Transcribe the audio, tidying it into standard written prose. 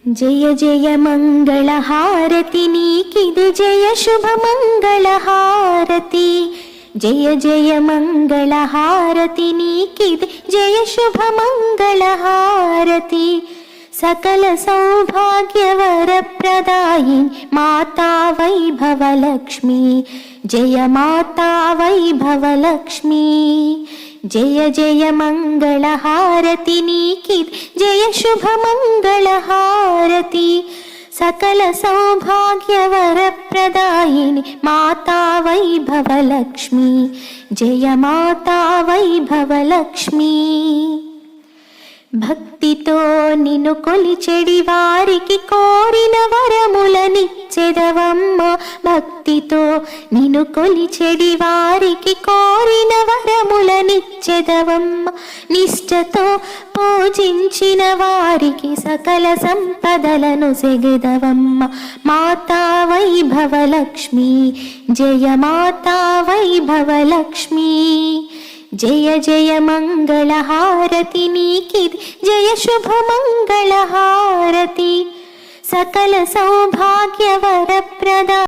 జయ జయ మంగళ హారతి నీకిది జయ శుభ మంగళ హారతి. జయ జయ మంగళ హారతి నీకిది జయ శుభ మంగళ హారతి. సకల సౌభాగ్య వరప్రదాయిని మాతా వైభవలక్ష్మి. జయ మాతా వైభవలక్ష్మి. జయ జయ మంగళ హారతి నీకిది జయ శుభ మంగళ హారతి. సకల సౌభాగ్య వరప్రదాయిని మాతా వైభవలక్ష్మి. జయ మాతా వైభవలక్ష్మి. భక్తితో నిన్ను కొలిచెడి వారికి కోరిన వరములనిచ్చెదవమ్మ. భక్తితో నిన్ను కొలిచెడి వారికి కోరిన వరములనిచ్చెదవమ్మ. నిష్ఠతో పూజించిన వారికి సకల సంపదలను సెగెదవమ్మ. మాతా వైభవలక్ష్మి. జయ మాతా వైభవలక్ష్మి. జయ జయ మంగళ హారతి నీకిది జయ శుభ మంగళ హారతి. సకల సౌభాగ్య వరప్రదా